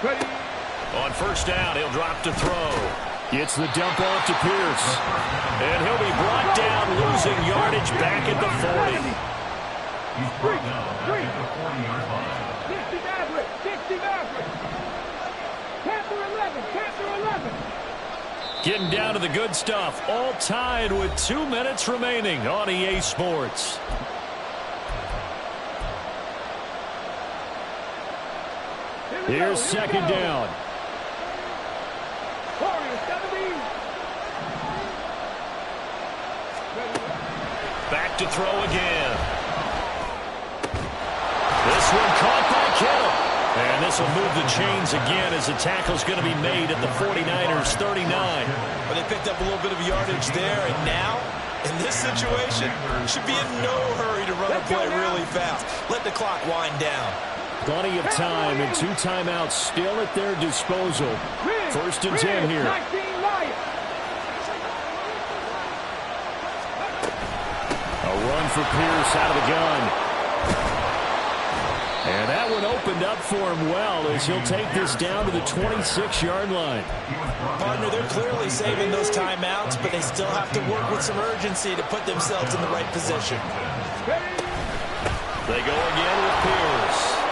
Speaker 2: Ready.
Speaker 1: On first down, he'll drop to throw. Gets the dump off to Pierce. And he'll be brought down, losing yardage back at the 40.
Speaker 4: He's brought down at the 40-yard line.
Speaker 2: 60 Maverick. 60 Maverick. Panther 11. Panther 11.
Speaker 1: Getting down to the good stuff. All tied with 2 minutes remaining on EA Sports. Here's 2nd down. Back to throw again. This one caught by Kittle. And this will move the chains again as the tackle's going to be made at the 49ers 39.
Speaker 3: But they picked up a little bit of yardage there, and now, in this situation, should be in no hurry to run a play really fast. Let the clock wind down.
Speaker 1: Plenty of time and 2 timeouts still at their disposal. 1st and 10 here. A run for Pierce out of the gun. And that one opened up for him well as he'll take this down to the 26-yard line.
Speaker 3: Partner, they're clearly saving those timeouts, but they still have to work with some urgency to put themselves in the right position.
Speaker 1: They go again with Pierce.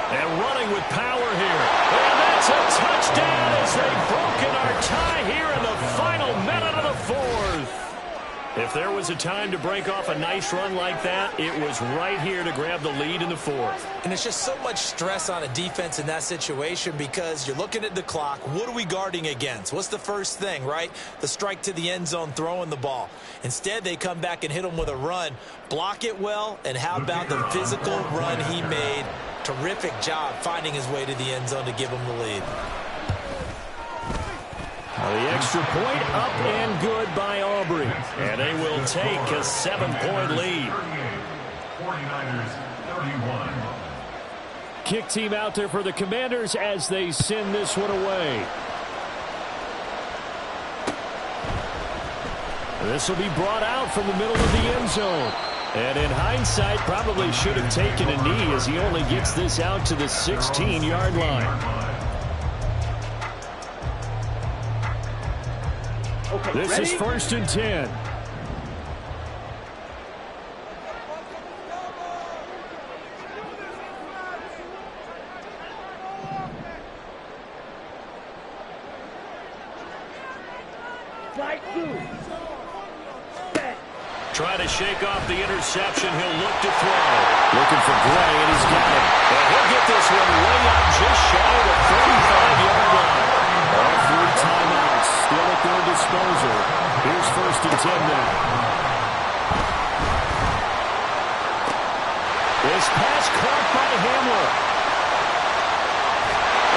Speaker 1: And running with power here. And that's a touchdown as they've broken our tie here in the final minute of the 4th. If there was a time to break off a nice run like that, it was right here to grab the lead in the 4th.
Speaker 3: And it's just so much stress on a defense in that situation because you're looking at the clock. What are we guarding against? What's the first thing, right? The strike to the end zone, throwing the ball. Instead, they come back and hit him with a run. Block it well, and how about the physical run he made? Terrific job finding his way to the end zone to give him the lead.
Speaker 1: The extra point up and good by Aubrey. And they will take a 7-point lead.
Speaker 4: 49ers 31.
Speaker 1: Kick team out there for the Commanders as they send this one away. This will be brought out from the middle of the end zone. And in hindsight, probably should have taken a knee as he only gets this out to the 16-yard line.
Speaker 2: Okay,
Speaker 1: this
Speaker 2: ready?
Speaker 1: is 1st and 10.
Speaker 2: Right through.
Speaker 1: Trying to shake off the interception. He'll look to throw. Looking for Gray, and he's got it. And he'll get this one way up just shy of the 35-yard line. All 3 timeouts still at their disposal. Here's 1st and 10 now. This pass caught by Hamler.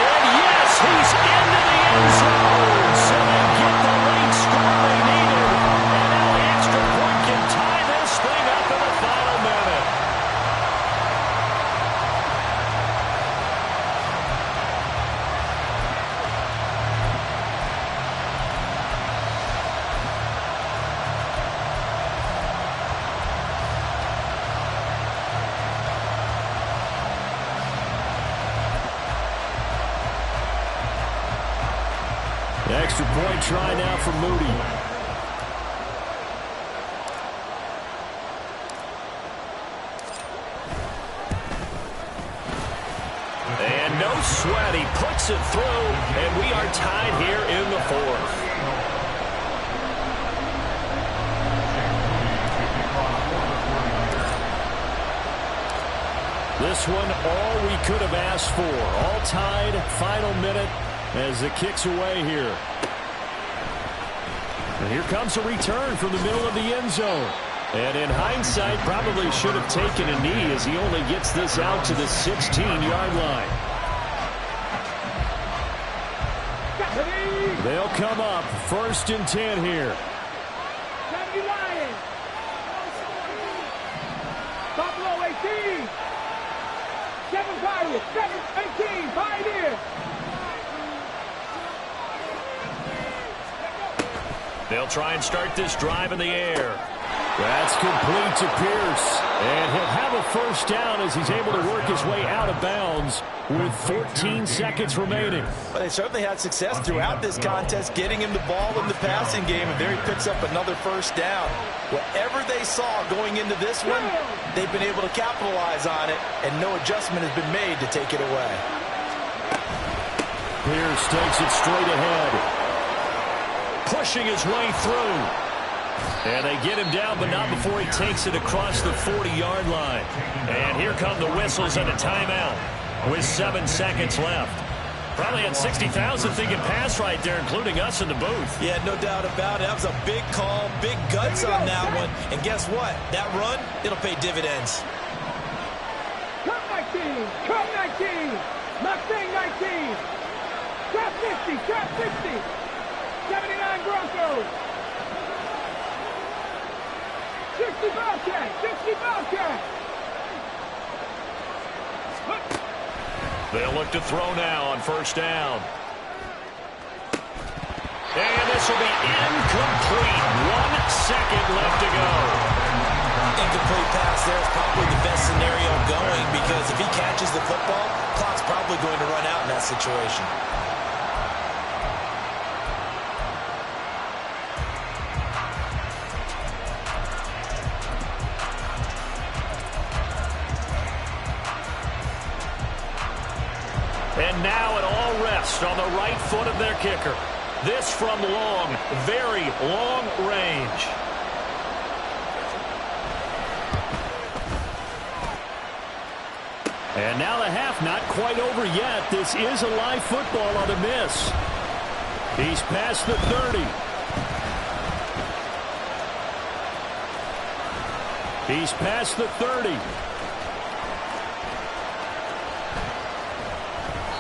Speaker 1: And yes, he's into the end zone. So they get the late score they needed. And now the extra point can tie this thing up in the final minute. Extra point try now for Moody. And no sweat. He puts it through, and we are tied here in the fourth. This one, all we could have asked for. All tied, final minute as the kick's away here. And here comes a return from the middle of the end zone. And in hindsight, probably should have taken a knee as he only gets this out to the 16-yard line. They'll come up 1st and 10 here.
Speaker 2: 70 Lions. Buffalo 18. 7 Pirates. 18. Pioneers.
Speaker 1: They'll try and start this drive in the air. That's complete to Pierce. And he'll have a first down as he's able to work his way out of bounds with 14 seconds remaining.
Speaker 3: But they certainly had success throughout this contest getting him the ball in the passing game, and there he picks up another first down. Whatever they saw going into this one, they've been able to capitalize on it, and no adjustment has been made to take it away.
Speaker 1: Pierce takes it straight ahead, pushing his way through. And they get him down, but not before he takes it across the 40-yard line. And here come the whistles and a timeout with 7 seconds left. Probably had 60,000 thinking pass right there, including us in the booth.
Speaker 3: Yeah, no doubt about it. That was a big call, big guts on that one. And guess what? That run, it'll pay dividends.
Speaker 2: Cup 19. Cup 19. Mustang 19. Trap 50. Trap 60. 79 Broncos. 60 Bobcats. 60 Bobcats.
Speaker 1: They'll look to throw now on first down. And this will be incomplete. 1 second left to go.
Speaker 3: Incomplete pass there is probably the best scenario going, because if he catches the football, clock's probably going to run out in that situation.
Speaker 1: And now it all rests on the right foot of their kicker. This from long, very long range. And now the half not quite over yet. This is a live football on the miss. He's past the 30. He's past the 30.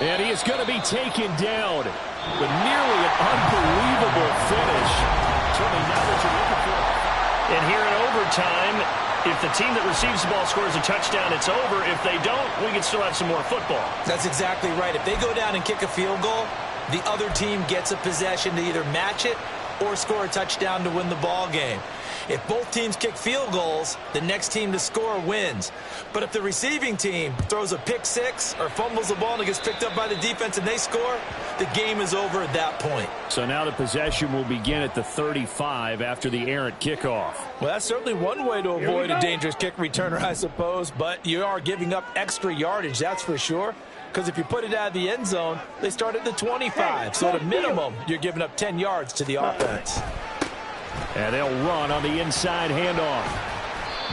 Speaker 1: And he is going to be taken down. But nearly an unbelievable finish. Certainly not what you're looking for. And here in overtime, if the team that receives the ball scores a touchdown, it's over. If they don't, we can still have some more football.
Speaker 3: That's exactly right. If they go down and kick a field goal, the other team gets a possession to either match it or score a touchdown to win the ball game. If both teams kick field goals, the next team to score wins. But if the receiving team throws a pick six or fumbles the ball and it gets picked up by the defense and they score, the game is over at that point.
Speaker 1: So now the possession will begin at the 35 after the errant kickoff.
Speaker 3: Well, that's certainly one way to avoid a dangerous kick returner, I suppose, but you are giving up extra yardage, that's for sure. Because if you put it out of the end zone, they start at the 25. So at a minimum, you're giving up 10 yards to the offense.
Speaker 1: And they'll run on the inside handoff.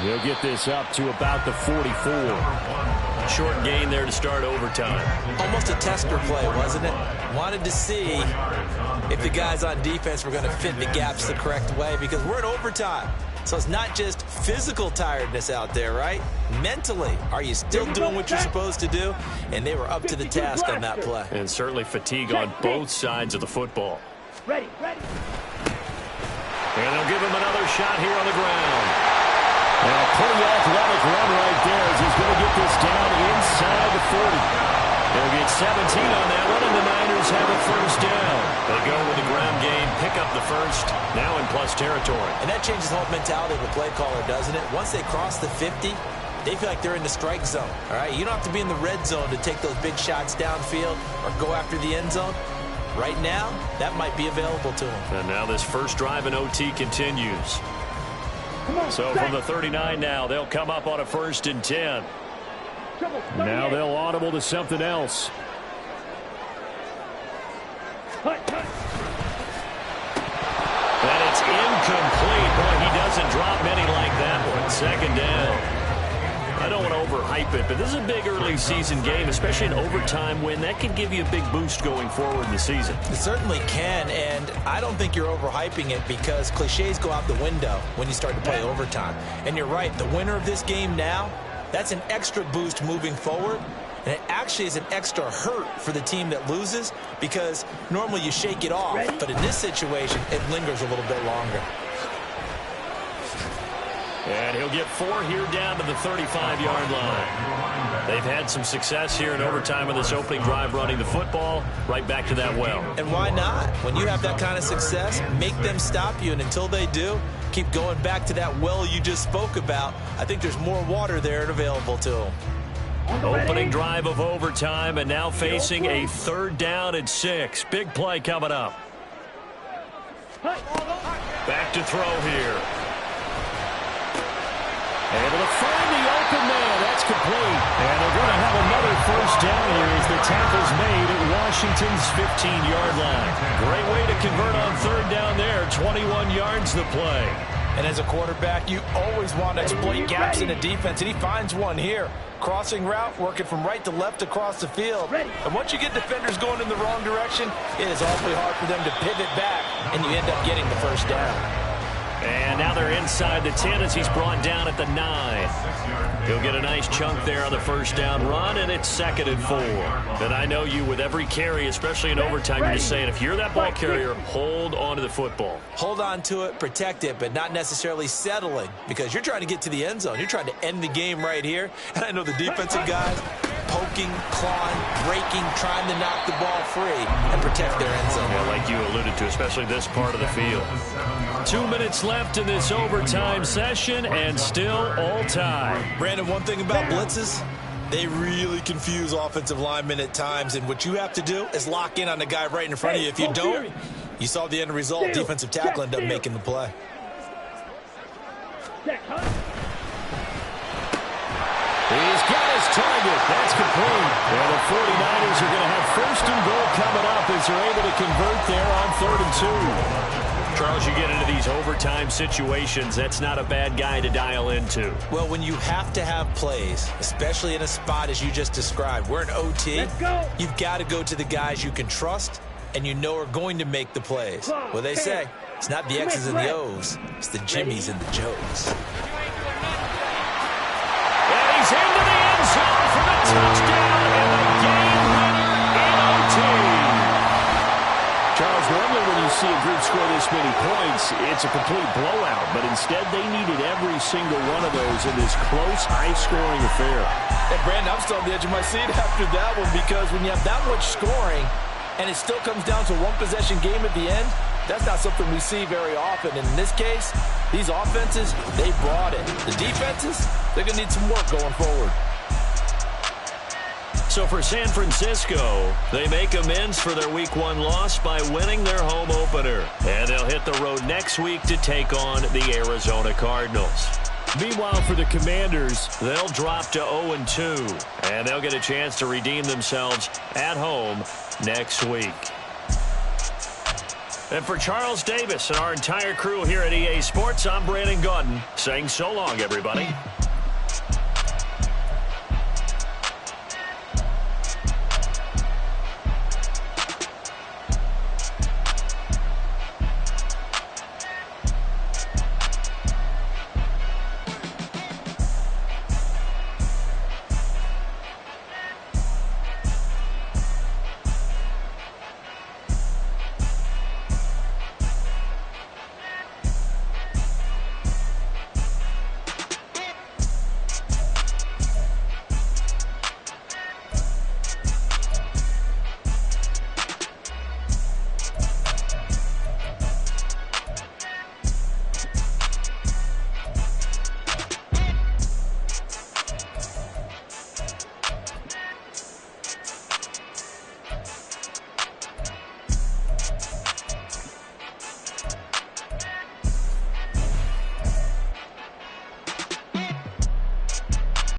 Speaker 1: They'll get this up to about the 44. Short gain there to start overtime.
Speaker 3: Almost a tester play, wasn't it? Wanted to see if the guys on defense were going to fit the gaps the correct way, because we're in overtime. So it's not just physical tiredness out there, right? Mentally, are you still doing what you're supposed to do? And they were up to the task on that play.
Speaker 1: And certainly fatigue on both sides of the football.
Speaker 2: Ready.
Speaker 1: And they'll give him another shot here on the ground. And a pretty athletic run right there as he's going to get this down inside the 40. They'll get 17 on that one, and the Niners have a first down. They go with the ground game, pick up the first, now in plus territory.
Speaker 3: And that changes the whole mentality of the play caller, doesn't it? Once they cross the 50, they feel like they're in the strike zone, all right? You don't have to be in the red zone to take those big shots downfield or go after the end zone. Right now, that might be available to them.
Speaker 1: And now this first drive in OT continues. So from the 39 now, they'll come up on a 1st and 10. Now they'll audible to something else. And it's incomplete. Boy, he doesn't drop many like that one. Second down. I don't want to overhype it, but this is a big early season game, especially an overtime win. That can give you a big boost going forward in the season.
Speaker 3: It certainly can, and I don't think you're overhyping it because cliches go out the window when you start to play overtime. And you're right, the winner of this game now, that's an extra boost moving forward. And it actually is an extra hurt for the team that loses because normally you shake it off. But in this situation, it lingers a little bit longer.
Speaker 1: And he'll get 4 here down to the 35-yard line. They've had some success here in overtime on this opening drive running the football right back to that well.
Speaker 3: And why not? When you have that kind of success, make them stop you. And until they do, keep going back to that well you just spoke about. I think there's more water there and available to them.
Speaker 1: Opening drive of overtime and now facing a 3rd down and 6. Big play coming up. Back to throw here. Able to find the open man. That's complete. And they're going to have another 1st down here as the tackle's made at Washington's 15-yard line. Great way to convert on 3rd down there. 21 yards the play.
Speaker 3: And as a quarterback, you always want to exploit gaps in the defense, and he finds one here. Crossing route, working from right to left across the field. And once you get defenders going in the wrong direction, it is awfully hard for them to pivot back, and you end up getting the 1st down.
Speaker 1: And now they're inside the 10 as he's brought down at the 9. He'll get a nice chunk there on the 1st down run, and it's 2nd and 4. And I know you with every carry, especially in overtime, you're just saying if you're that ball carrier, hold on to the football.
Speaker 3: Hold on to it, protect it, but not necessarily settling because you're trying to get to the end zone. You're trying to end the game right here. And I know the defensive guys poking, clawing, breaking, trying to knock the ball free and protect their end zone.
Speaker 1: Yeah, like you alluded to, especially this part of the field. 2 minutes left in this overtime session and still all time.
Speaker 3: Brandon, one thing about blitzes, they really confuse offensive linemen at times, and what you have to do is lock in on the guy right in front of you. If you don't, you saw the end result. Defensive tackle ended up making the play.
Speaker 1: He's got his target. That's complete. And the 49ers are going to have 1st and goal coming up as they're able to convert there on 3rd and 2. Charles, you get into these overtime situations, that's not a bad guy to dial into.
Speaker 3: Well, when you have to have plays, especially in a spot as you just described, we're in OT, you've got to go to the guys you can trust and you know are going to make the plays. Well, they say it's not the X's and the O's, it's the Jimmies and the Joes.
Speaker 1: And he's into the end zone for the touchdown and the game winner in OT. Charles, normally when you see a group score this many points, it's a complete blowout. But instead, they needed every single one of those in this close, high-scoring affair.
Speaker 3: And Brandon, I'm still on the edge of my seat after that one because when you have that much scoring and it still comes down to one possession game at the end, that's not something we see very often. And in this case, these offenses, they brought it. The defenses, they're going to need some work going forward.
Speaker 1: So for San Francisco, they make amends for their Week 1 loss by winning their home opener. And they'll hit the road next week to take on the Arizona Cardinals. Meanwhile, for the Commanders, they'll drop to 0-2. And they'll get a chance to redeem themselves at home next week. And for Charles Davis and our entire crew here at EA Sports, I'm Brandon Gaudin saying so long, everybody.